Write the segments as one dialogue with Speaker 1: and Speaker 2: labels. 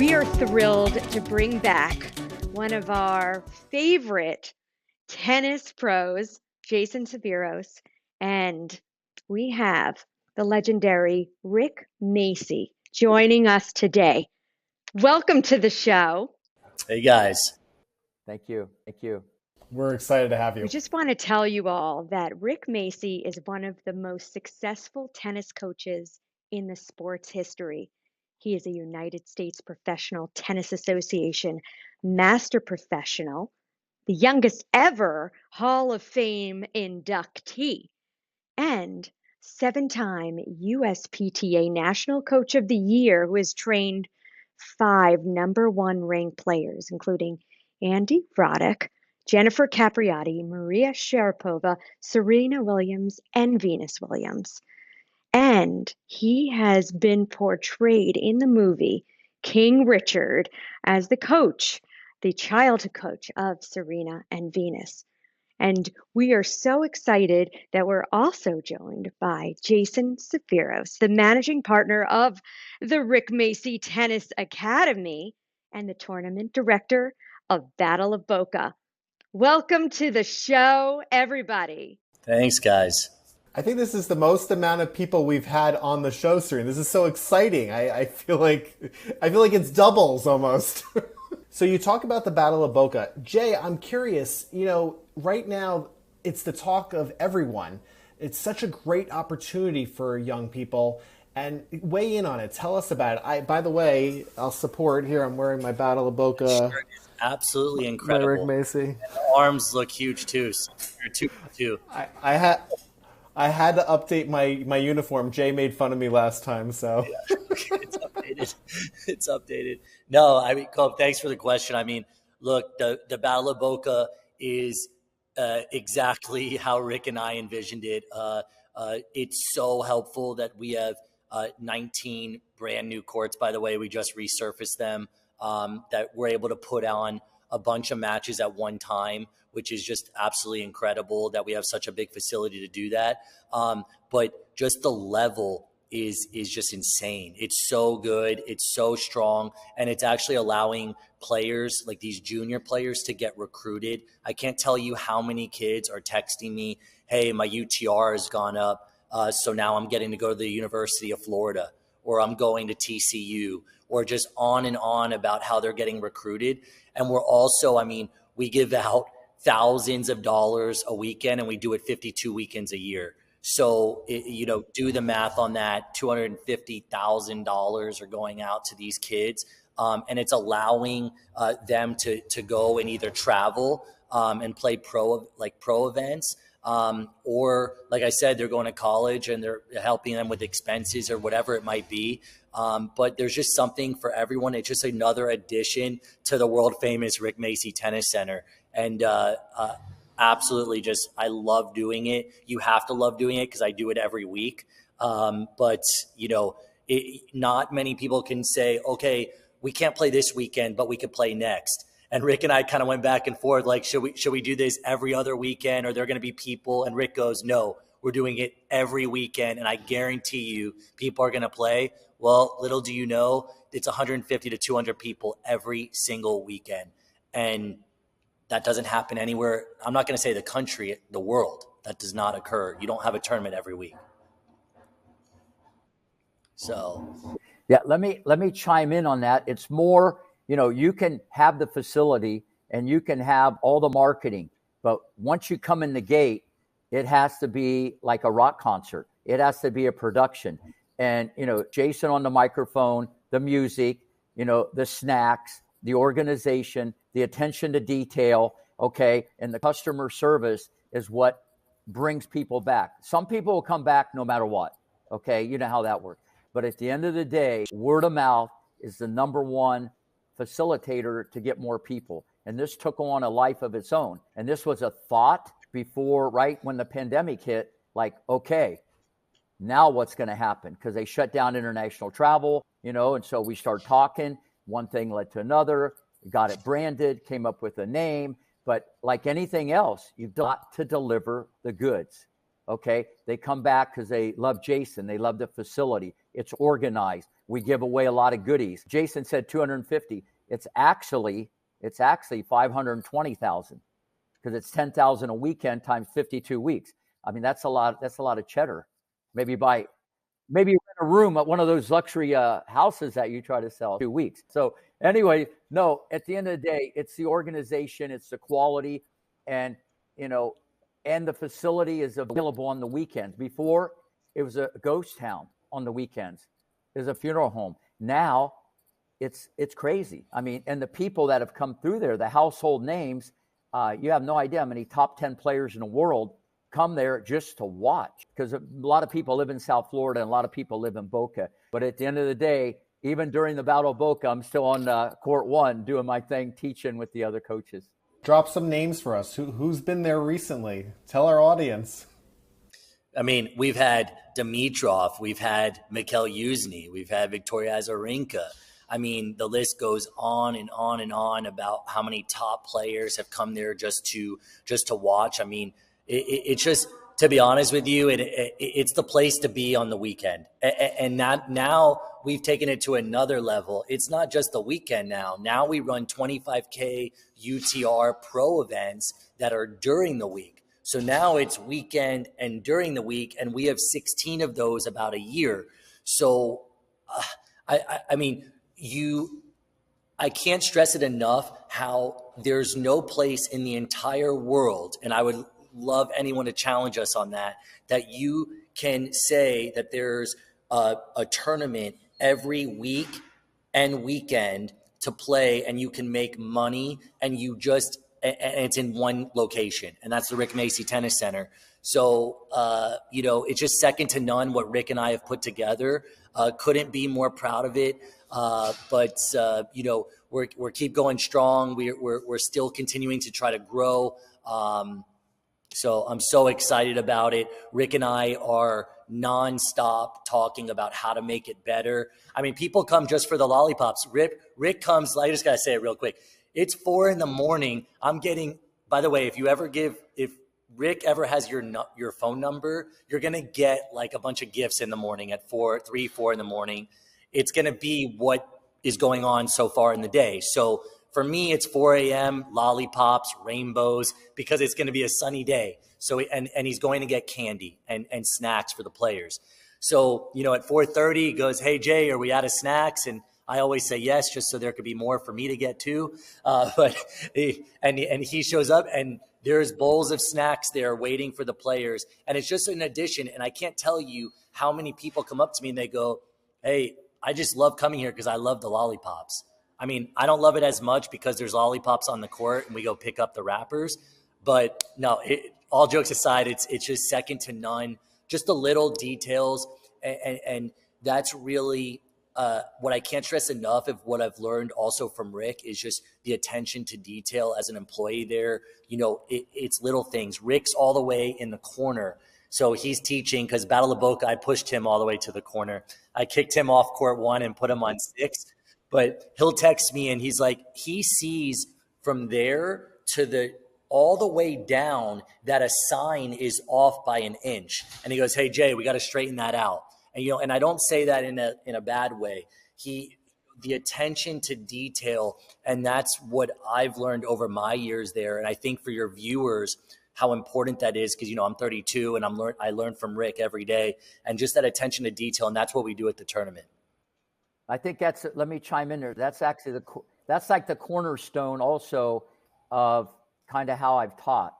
Speaker 1: We are thrilled to bring back one of our favorite tennis pros, Jason Severos, and we have the legendary Rick Macci joining us today. Welcome to the show.
Speaker 2: Hey guys.
Speaker 3: Thank you.
Speaker 4: We're excited to have you.
Speaker 1: We just want to tell you all that Rick Macci is one of the most successful tennis coaches in the sport's history. He is a United States Professional Tennis Association Master Professional, the youngest ever Hall of Fame inductee, and 7-time USPTA National Coach of the Year, who has trained 5 #1 ranked players, including Andy Roddick, Jennifer Capriati, Maria Sharapova, Serena Williams, and Venus Williams. And he has been portrayed in the movie King Richard as the coach, the childhood coach of Serena and Venus. And we are so excited that we're also joined by Jason Severos, the managing partner of the Rick Macci Tennis Academy and the tournament director of Battle of Boca. Welcome to the show, everybody.
Speaker 2: Thanks, guys.
Speaker 4: I think this is the most amount of people we've had on the show, Serena. This is so exciting. I feel like it's doubles almost. So you talk about the Battle of Boca. Jay, I'm curious, right now it's the talk of everyone. It's such a great opportunity for young people. And weigh in on it. Tell us about it. By the way, I'll support. Here, I'm wearing my Battle of Boca.
Speaker 2: Sure, absolutely incredible.
Speaker 4: Rick Macci.
Speaker 2: And the arms look huge too. So you're 2-2.
Speaker 4: I had to update my uniform. Jay made fun of me last time, so
Speaker 2: yeah. It's updated. No, I mean, Cope, thanks for the question. I mean, look, the Battle of Boca is exactly how Rick and I envisioned it. It's so helpful that we have 19 brand new courts. By the way, we just resurfaced them. That we're able to put on a bunch of matches at one time, which is just absolutely incredible that we have such a big facility to do that. But just the level is just insane. It's so good. It's so strong. And it's actually allowing players like these junior players to get recruited. I can't tell you how many kids are texting me, hey, my UTR has gone up. So now I'm getting to go to the University of Florida, or I'm going to TCU, or just on and on about how they're getting recruited. And we're also, we give out thousands of dollars a weekend, and we do it 52 weekends a year. So, do the math on that. $250,000 are going out to these kids. And it's allowing them to go and either travel and play pro events. Or like I said, they're going to college and they're helping them with expenses or whatever it might be. But there's just something for everyone. It's just another addition to the world famous Rick Macci Tennis Center. And absolutely I love doing it. You have to love doing it because I do it every week. But not many people can say, okay, we can't play this weekend, but we could play next. And Rick and I kind of went back and forth, like, should we do this every other weekend? Are there going to be people? And Rick goes, no, we're doing it every weekend. And I guarantee you people are going to play. Well, little do you know, it's 150 to 200 people every single weekend. And that doesn't happen anywhere. I'm not going to say the country, the world. That does not occur. You don't have a tournament every week. So,
Speaker 3: yeah, let me chime in on that. It's more, you can have the facility and you can have all the marketing, but once you come in the gate, it has to be like a rock concert. It has to be a production. And, Jason on the microphone, the music, the snacks, the organization, the attention to detail, okay, and the customer service is what brings people back. Some people will come back no matter what, okay? You know how that works. But at the end of the day, word of mouth is the number one facilitator to get more people. And this took on a life of its own. And this was a thought before, right when the pandemic hit, like, okay, now what's going to happen? Because they shut down international travel, and so we started talking. One thing led to another, got it branded, came up with a name. But like anything else, you've got to deliver the goods. Okay, they come back because they love Jason. They love the facility. It's organized. we give away a lot of goodies. Jason said 250. It's actually 520,000 because it's 10,000 a weekend times 52 weeks. I mean, that's a lot of cheddar. Maybe rent a room at one of those luxury houses that you try to sell 2 weeks. So anyway, no, at the end of the day, it's the organization, it's the quality, and and the facility is available on the weekends. Before, it was a ghost town on the weekends. It was a funeral home. Now, it's crazy. I mean, and the people that have come through there, the household names, you have no idea how many top 10 players in the world come there just to watch, because a lot of people live in South Florida and a lot of people live in Boca. But at the end of the day, even during the Battle of Boca, I'm still on court one doing my thing, teaching with the other coaches.
Speaker 4: Drop some names for us. Who's been there recently? Tell our audience.
Speaker 2: I mean, we've had Dimitrov, we've had Mikhail Yuzny, we've had Victoria Azarenka. I mean, the list goes on and on and on about how many top players have come there just to watch. I mean, it's just, to be honest with you, it's the place to be on the weekend. And now we've taken it to another level. It's not just the weekend now. Now we run 25K UTR pro events that are during the week. So now it's weekend and during the week, and we have 16 of those about a year. So, I mean, I can't stress it enough how there's no place in the entire world, and I would love anyone to challenge us on that you can say that there's a tournament every week and weekend to play, and you can make money, and it's in one location, and that's the Rick Macci Tennis Center. So, it's just second to none what Rick and I have put together. Couldn't be more proud of it. But we're keep going strong. We're still continuing to try to grow. So I'm so excited about it. Rick and I are nonstop talking about how to make it better. I mean, people come just for the lollipops. Rick comes, I just got to say it real quick. It's 4 a.m. I'm getting, by the way, if Rick ever has your phone number, you're going to get like a bunch of gifts in the morning at 4 in the morning. It's going to be what is going on so far in the day. So for me, it's 4 a.m., lollipops, rainbows, because it's going to be a sunny day. So, and he's going to get candy and snacks for the players. So, at 4:30, he goes, "Hey, Jay, are we out of snacks?" And I always say yes, just so there could be more for me to get too. But he shows up, and there's bowls of snacks there waiting for the players. And it's just an addition. And I can't tell you how many people come up to me and they go, "Hey, I just love coming here because I love the lollipops." I mean, I don't love it as much because there's lollipops on the court and we go pick up the wrappers. But no, all jokes aside, it's just second to none. Just the little details. And that's really what I can't stress enough of what I've learned also from Rick is just the attention to detail as an employee there. It's little things. Rick's all the way in the corner. So he's teaching because Battle of Boca, I pushed him all the way to the corner. I kicked him off court 1 and put him on 6. But he'll text me and he's like, he sees from there to all the way down that a sign is off by an inch. And he goes, "Hey, Jay, we got to straighten that out." And, and I don't say that in a bad way. The attention to detail, and that's what I've learned over my years there. And I think for your viewers, how important that is, because, I'm 32 and I learn from Rick every day, and just that attention to detail. And that's what we do at the tournament.
Speaker 3: I think let me chime in there. That's actually that's like the cornerstone also of kind of how I've taught.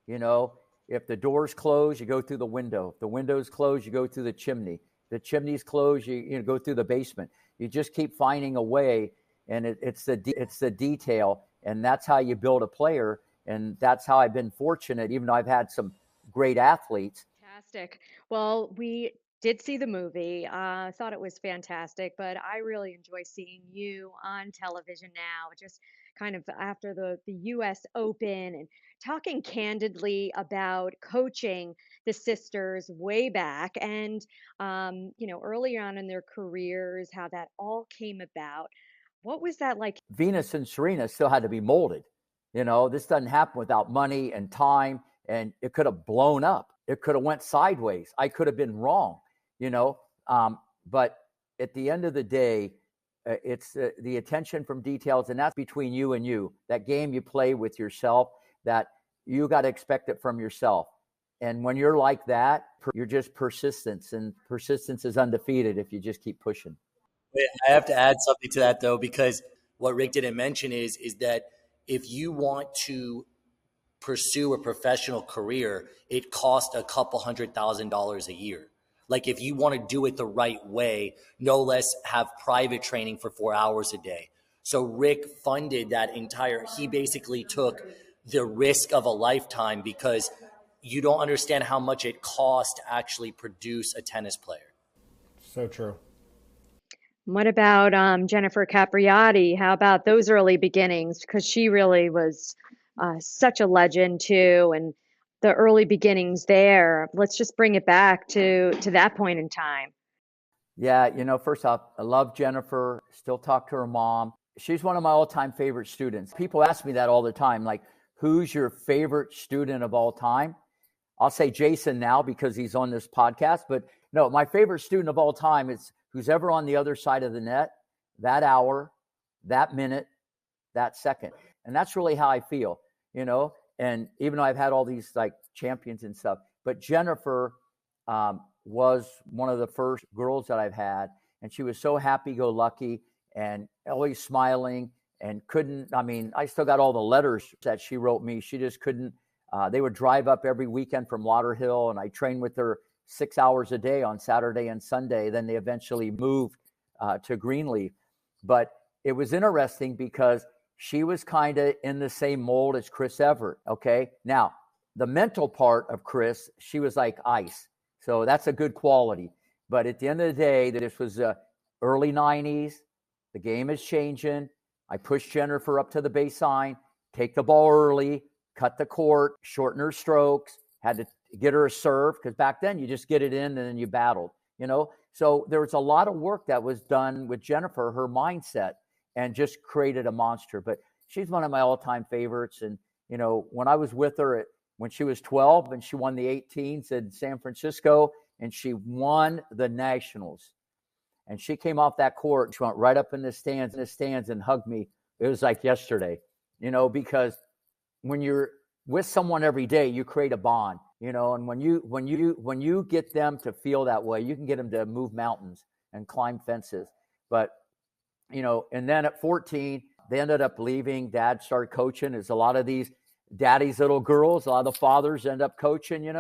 Speaker 3: If the door's closed, you go through the window. If the window's closed, you go through the chimney. The chimney's closed, you go through the basement. You just keep finding a way, and it's the detail, and that's how you build a player. And that's how I've been fortunate, even though I've had some great athletes.
Speaker 1: Fantastic. Well, we did see the movie. I thought it was fantastic, but I really enjoy seeing you on television now, just kind of after the US Open and talking candidly about coaching the sisters way back and, early on in their careers, how that all came about. What was that like?
Speaker 3: Venus and Serena still had to be molded. This doesn't happen without money and time, and it could have blown up. It could have went sideways. I could have been wrong, but at the end of the day, it's the attention from details, and that's between you and you. That game you play with yourself, that you got to expect it from yourself. And when you're like that, you're just persistence, and persistence is undefeated if you just keep pushing.
Speaker 2: I have to add something to that, though, because what Rick didn't mention is that if you want to pursue a professional career, it costs a couple $100,000 a year. Like if you want to do it the right way, no less have private training for 4 hours a day. So Rick funded that he basically took the risk of a lifetime because you don't understand how much it costs to actually produce a tennis player.
Speaker 4: So true.
Speaker 1: What about Jennifer Capriati? How about those early beginnings? Because she really was such a legend too, and the early beginnings there. Let's just bring it back to that point in time.
Speaker 3: Yeah, first off, I love Jennifer. Still talk to her mom. She's one of my all-time favorite students. People ask me that all the time, like, who's your favorite student of all time? I'll say Jason now because he's on this podcast, but no, my favorite student of all time is who's ever on the other side of the net, that hour, that minute, that second. And that's really how I feel, and even though I've had all these like champions and stuff, but Jennifer was one of the first girls that I've had, and she was so happy-go-lucky and always smiling and I still got all the letters that she wrote me. She just couldn't. They would drive up every weekend from Lauderhill, and I trained with her 6 hours a day on Saturday and Sunday. Then they eventually moved to Greenleaf. But it was interesting because she was kind of in the same mold as Chris Evert, okay? Now, the mental part of Chris, she was like ice. So that's a good quality. But at the end of the day, this was early 90s. The game is changing. I pushed Jennifer up to the baseline, take the ball early, cut the court, shorten her strokes, had to get her a serve because back then you just get it in and then you battled, So there was a lot of work that was done with Jennifer, her mindset, and just created a monster. But she's one of my all-time favorites. And, when I was with her when she was 12 and she won the 18s in San Francisco and she won the Nationals. And she came off that court, she went right up in the stands and hugged me. It was like yesterday, because when you're with someone every day, you create a bond, and when you get them to feel that way, you can get them to move mountains and climb fences. But, and then at 14, they ended up leaving. Dad started coaching. There's a lot of these daddy's little girls, a lot of the fathers end up coaching,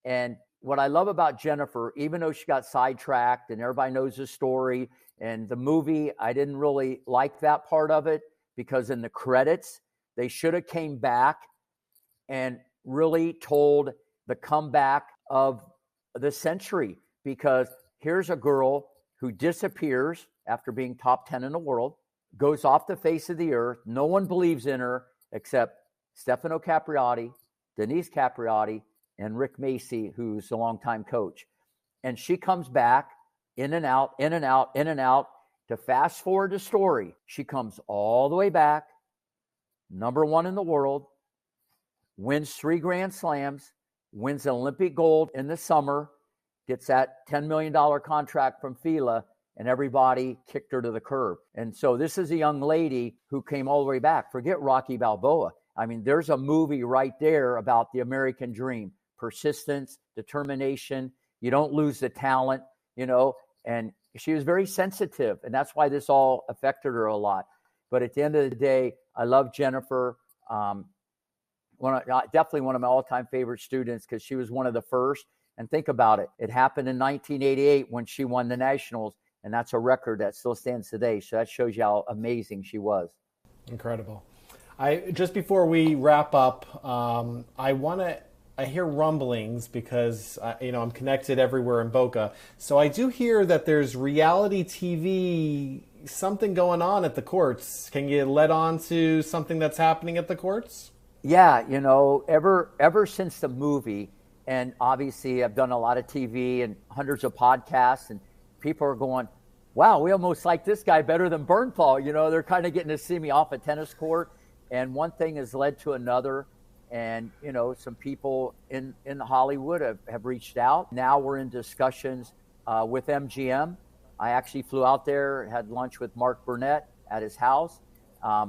Speaker 3: and what I love about Jennifer, even though she got sidetracked and everybody knows the story and the movie, I didn't really like that part of it because in the credits, they should have came back and really told the comeback of the century, because here's a girl who disappears after being top 10 in the world, goes off the face of the earth. No one believes in her except Stefano Capriati, Denise Capriati, and Rick Macci, who's a longtime coach. And she comes back in and out, in and out, in and out. To fast forward the story, she comes all the way back, number one in the world, wins 3 Grand Slams, wins an Olympic gold in the summer, gets that $10 million contract from FILA, and everybody kicked her to the curb. And so this is a young lady who came all the way back. Forget Rocky Balboa. There's a movie right there about the American dream. Persistence, determination. You don't lose the talent, and she was very sensitive, and that's why this all affected her a lot. But at the end of the day, I love Jennifer. Definitely one of my all-time favorite students because she was one of the first. And think about it. It happened in 1988 when she won the Nationals, and that's a record that still stands today. So that shows you how amazing she was.
Speaker 4: Incredible. Just before we wrap up, I hear rumblings because I'm connected everywhere in Boca. So I do hear that there's reality TV, something going on at the courts. Can you let on to something that's happening at the courts?
Speaker 3: Yeah, ever since the movie, and obviously I've done a lot of TV and hundreds of podcasts, and people are going, wow, we almost like this guy better than Bernthal. They're kind of getting to see me off a tennis court, and one thing has led to another. And, some people in Hollywood have reached out. Now we're in discussions with MGM I actually flew out there, had lunch with Mark Burnett at his house.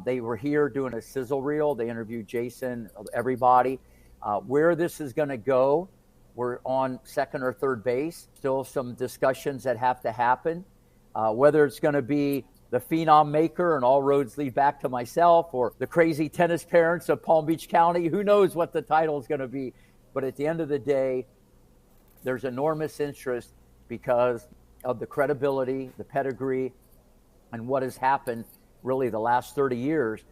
Speaker 3: They were here doing a sizzle reel. They interviewed Jason, everybody. Where this is going to go, we're on second or third base. Still some discussions that have to happen. Whether it's going to be the Phenom Maker and all roads lead back to myself, or the crazy tennis parents of Palm Beach County, who knows what the title is going to be. But at the end of the day, there's enormous interest because of the credibility, the pedigree, and what has happened really the last 30 years.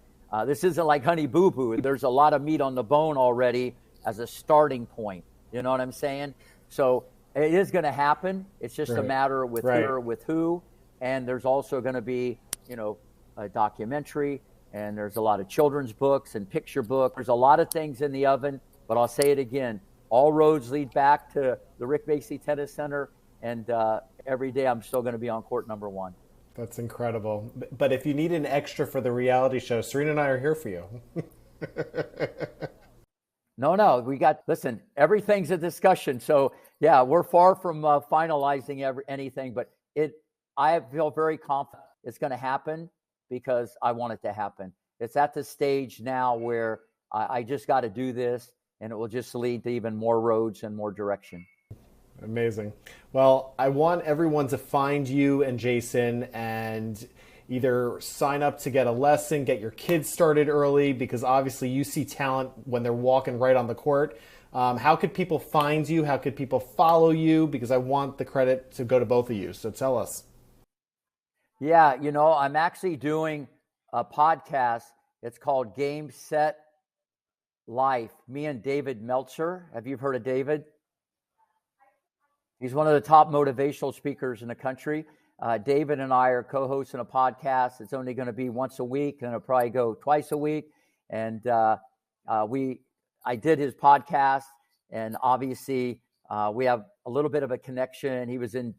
Speaker 3: This isn't like Honey Boo Boo. There's a lot of meat on the bone already as a starting point. You know what I'm saying? So it is going to happen. It's just a matter with with who. And there's also going to be, a documentary, and there's a lot of children's books and picture books. There's a lot of things in the oven, but I'll say it again. All roads lead back to the Rick Macci Tennis Center, and every day I'm still going to be on court number 1.
Speaker 4: That's incredible. But if you need an extra for the reality show, Serena and I are here for you.
Speaker 3: No, listen, everything's a discussion. So, yeah, we're far from finalizing anything, but I feel very confident it's going to happen because I want it to happen. It's at the stage now where I just got to do this, and it will just lead to even more roads and more direction.
Speaker 4: Amazing. Well, I want everyone to find you and Jason and either sign up to get a lesson, get your kids started early, because obviously you see talent when they're walking right on the court. How could people find you? How could people follow you? Because I want the credit to go to both of you. So tell us.
Speaker 3: Yeah, I'm actually doing a podcast. It's called Game Set Life. Me and David Meltzer. Have you heard of David? He's one of the top motivational speakers in the country. David and I are co-hosting a podcast. It's only going to be once a week, and it'll probably go twice a week. And I did his podcast, and obviously we have a little bit of a connection. He was in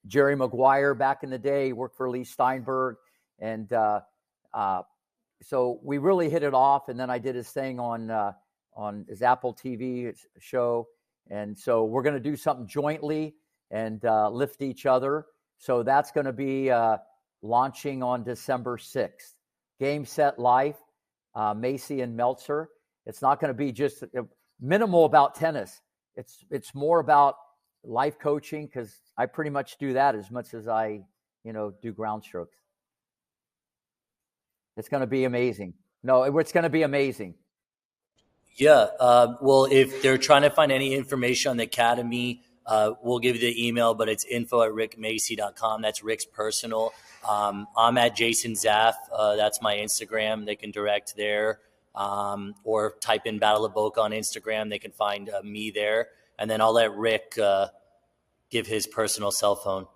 Speaker 3: Jerry Maguire back in the day. He worked for Lee Steinberg. And so we really hit it off. And then I did his thing on his Apple TV show. And so we're going to do something jointly and lift each other. So that's going to be launching on December 6th. Game Set Life, Macci and Meltzer. It's not going to be just minimal about tennis. It's more about life coaching, because I pretty much do that as much as I, do ground strokes. It's going to be amazing. No, it's going to be amazing.
Speaker 2: Yeah. Well, if they're trying to find any information on the academy, we'll give you the email, but it's info@rickmacci.com. That's Rick's personal. I'm at Jason Zaff. That's my Instagram. They can direct there, or type in Battle of Boca on Instagram. They can find me there. And then I'll let Rick give his personal cell phone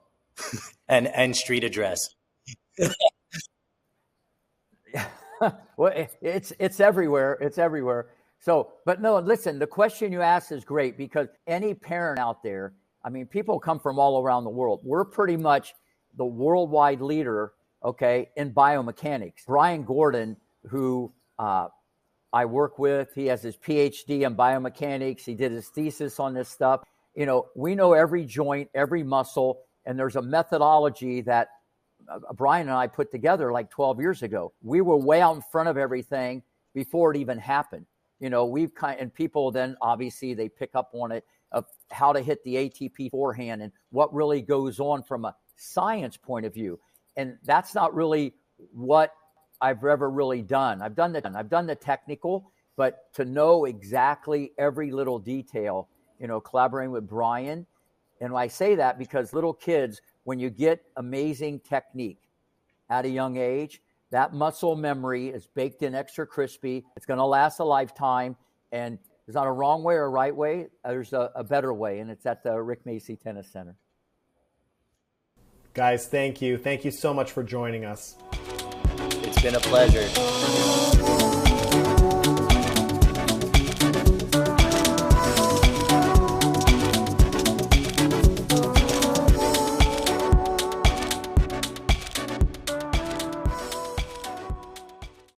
Speaker 2: and street address.
Speaker 3: Well, it's everywhere. It's everywhere. So, but no, listen, the question you asked is great, because any parent out there, people come from all around the world. We're pretty much the worldwide leader, in biomechanics. Brian Gordon, who I work with, he has his PhD in biomechanics. He did his thesis on this stuff. We know every joint, every muscle, and there's a methodology that Brian and I put together like 12 years ago. We were way out in front of everything before it even happened. And people then obviously they pick up on it, of how to hit the ATP forehand and what really goes on from a science point of view. And that's not really what I've ever really done. I've done the technical, but to know exactly every little detail, collaborating with Brian. And I say that because little kids, when you get amazing technique at a young age, that muscle memory is baked in extra crispy. It's going to last a lifetime. And there's not a wrong way or a right way. There's a better way, and it's at the Rick Macci Tennis Center.
Speaker 4: Guys, thank you. Thank you so much for joining us.
Speaker 2: It's been a pleasure.